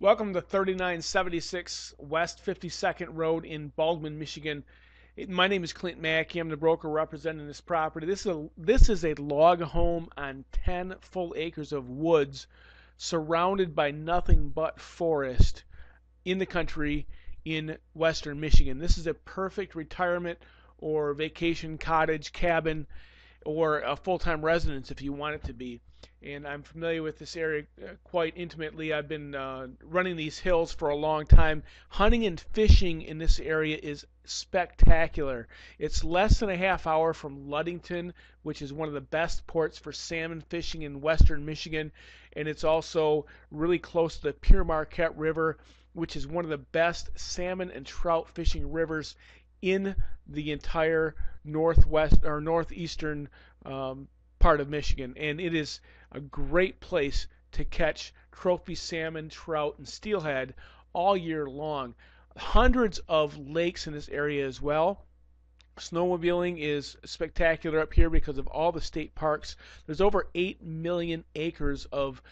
Welcome to 3976 West 52nd Road in Baldwin, Michigan. My name is Clint Mackey. I'm the broker representing this property. This is a log home on 10 full acres of woods surrounded by nothing but forest in the country in western Michigan. This is a perfect retirement or vacation cottage cabin or a full-time residence if you want it to be. And I'm familiar with this area quite intimately. I've been running these hills for a long time. Hunting and fishing in this area is spectacular. It's less than a half hour from Ludington, which is one of the best ports for salmon fishing in western Michigan, and it's also really close to the Pere Marquette River, which is one of the best salmon and trout fishing rivers in the entire northwest or northeastern part of Michigan, and it is a great place to catch trophy salmon, trout, and steelhead all year long. Hundreds of lakes in this area as well. Snowmobiling is spectacular up here because of all the state parks. There's over 8 million acres of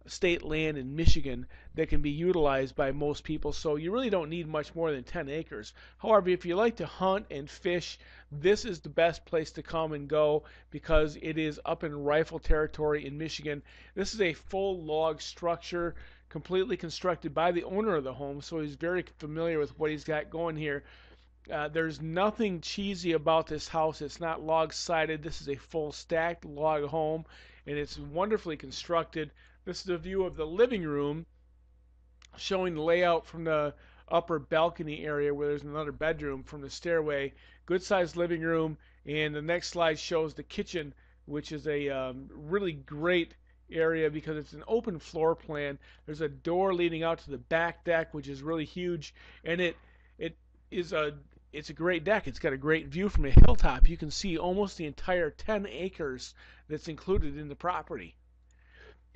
state land in Michigan that can be utilized by most people, so you really don't need much more than 10 acres. However, if you like to hunt and fish, this is the best place to come and go because it is up in rifle territory in Michigan. This is a full log structure completely constructed by the owner of the home, so he's very familiar with what he's got going here. There's nothing cheesy about this house. It's not log sided. This is a full stacked log home, and it's wonderfully constructed. This is a view of the living room showing the layout from the upper balcony area where there's another bedroom from the stairway. Good sized living room, and the next slide shows the kitchen, which is a really great area because it's an open floor plan. There's a door leading out to the back deck, which is really huge, and it's a great deck. It's got a great view from a hilltop. You can see almost the entire 10 acres that's included in the property.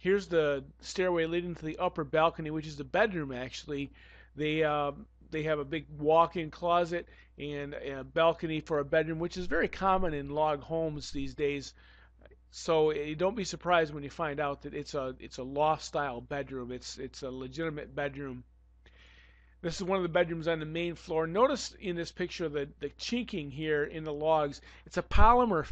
Here's the stairway leading to the upper balcony, which is the bedroom actually. They have a big walk-in closet and a balcony for a bedroom, which is very common in log homes these days. So don't be surprised when you find out that it's a loft-style bedroom. It's a legitimate bedroom. This is one of the bedrooms on the main floor. Notice in this picture the chinking here in the logs. It's a polymer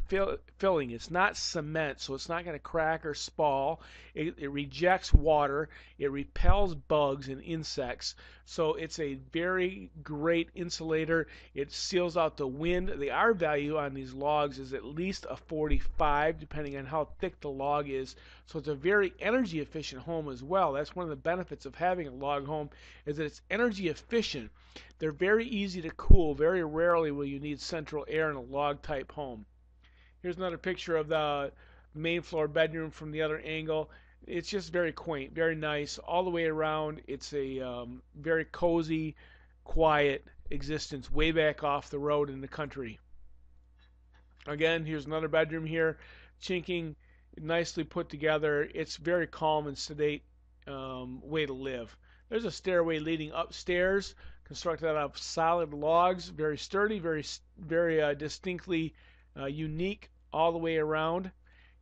filling. It's not cement, so it's not going to crack or spall. It rejects water. It repels bugs and insects. So it's a very great insulator. It seals out the wind. The R value on these logs is at least a 45, depending on how thick the log is. So it's a very energy efficient home as well. That's one of the benefits of having a log home is that it's energy efficient. They're very easy to cool. Very rarely will you need central air in a log type home. Here's another picture of the main floor bedroom from the other angle. It's just very quaint, very nice all the way around. It's a very cozy, quiet existence way back off the road in the country. Again, here's another bedroom here, chinking, nicely put together. It's very calm and sedate way to live. There's a stairway leading upstairs, constructed out of solid logs, very sturdy, very distinctly unique all the way around.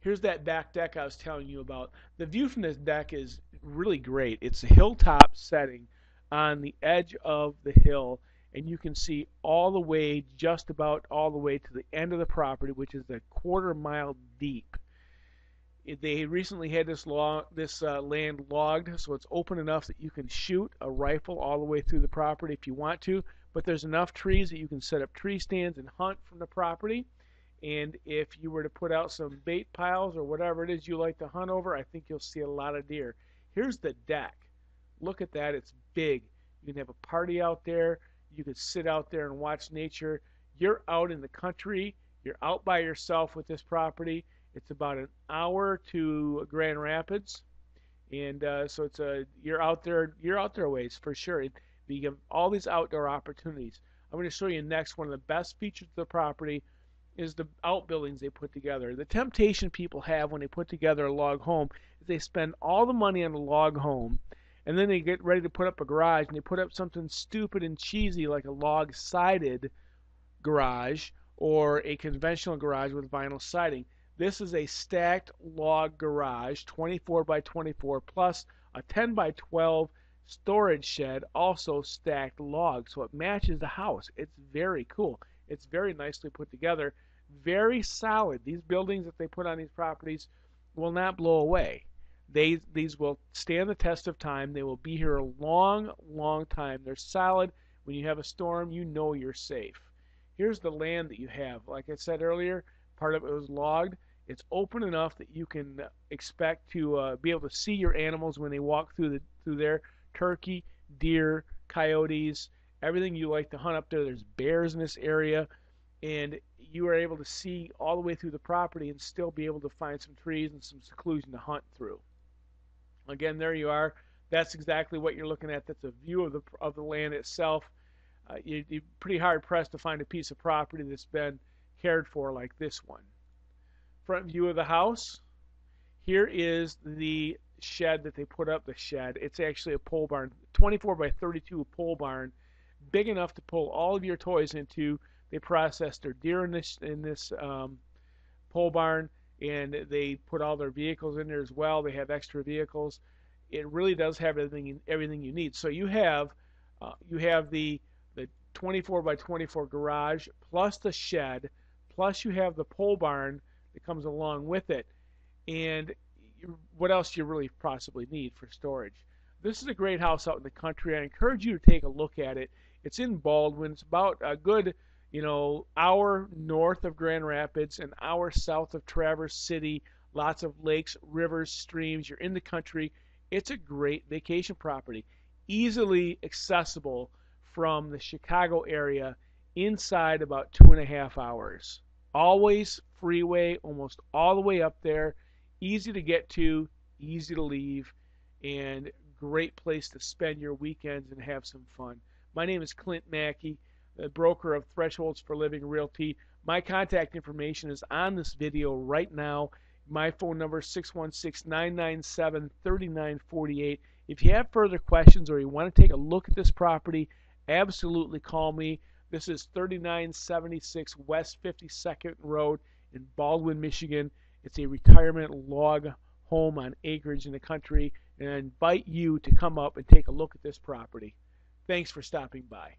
Here's that back deck I was telling you about. The view from this deck is really great. It's a hilltop setting on the edge of the hill, and you can see all the way, just about all the way to the end of the property, which is a quarter-mile deep. They recently had this land logged, so it's open enough that you can shoot a rifle all the way through the property if you want to, but there's enough trees that you can set up tree stands and hunt from the property. And if you were to put out some bait piles or whatever it is you like to hunt over, I think you'll see a lot of deer. Here's the deck. Look at that. It's big. You can have a party out there. You can sit out there and watch nature. You're out in the country. You're out by yourself with this property. It's about an hour to Grand Rapids, and so you're out there a ways for sure. You have all these outdoor opportunities. I'm going to show you next. One of the best features of the property is the outbuildings they put together. The temptation people have when they put together a log home is they spend all the money on a log home, and then they get ready to put up a garage, and they put up something stupid and cheesy like a log-sided garage or a conventional garage with vinyl siding. This is a stacked log garage, 24 by 24, plus a 10 by 12 storage shed, also stacked logs, so it matches the house. It's very cool. It's very nicely put together, very solid. These buildings that they put on these properties will not blow away. These will stand the test of time. They will be here a long, long time. They're solid. When you have a storm, you know you're safe. Here's the land that you have. Like I said earlier, part of it was logged. It's open enough that you can expect to be able to see your animals when they walk through there. Turkey, deer, coyotes, everything you like to hunt up there. There's bears in this area, and you are able to see all the way through the property and still be able to find some trees and some seclusion to hunt through. Again, there you are. That's exactly what you're looking at. That's a view of the land itself. You're pretty hard pressed to find a piece of property that's been cared for like this one. Front view of the house. Here is the shed that they put up. The shed. It's actually a pole barn, 24 by 32 pole barn, big enough to pull all of your toys into. They process their deer in this pole barn, and they put all their vehicles in there as well. They have extra vehicles. It really does have everything you need. So you have the 24 by 24 garage plus the shed, plus you have the pole barn that comes along with it. And what else do you really possibly need for storage? This is a great house out in the country. I encourage you to take a look at it. It's in Baldwin. It's about a good hour north of Grand Rapids, an hour south of Traverse City. Lots of lakes, rivers, streams. You're in the country. It's a great vacation property, easily accessible from the Chicago area inside about 2.5 hours. Always freeway, almost all the way up there. Easy to get to, easy to leave, and great place to spend your weekends and have some fun. My name is Clint Mackey, the broker of Thresholds for Living Realty. My contact information is on this video right now. My phone number is 616-997-3948. If you have further questions or you want to take a look at this property, absolutely call me. This is 3976 West 52nd Road in Baldwin, Michigan. It's a retirement log home on acreage in the country, and I invite you to come up and take a look at this property. Thanks for stopping by.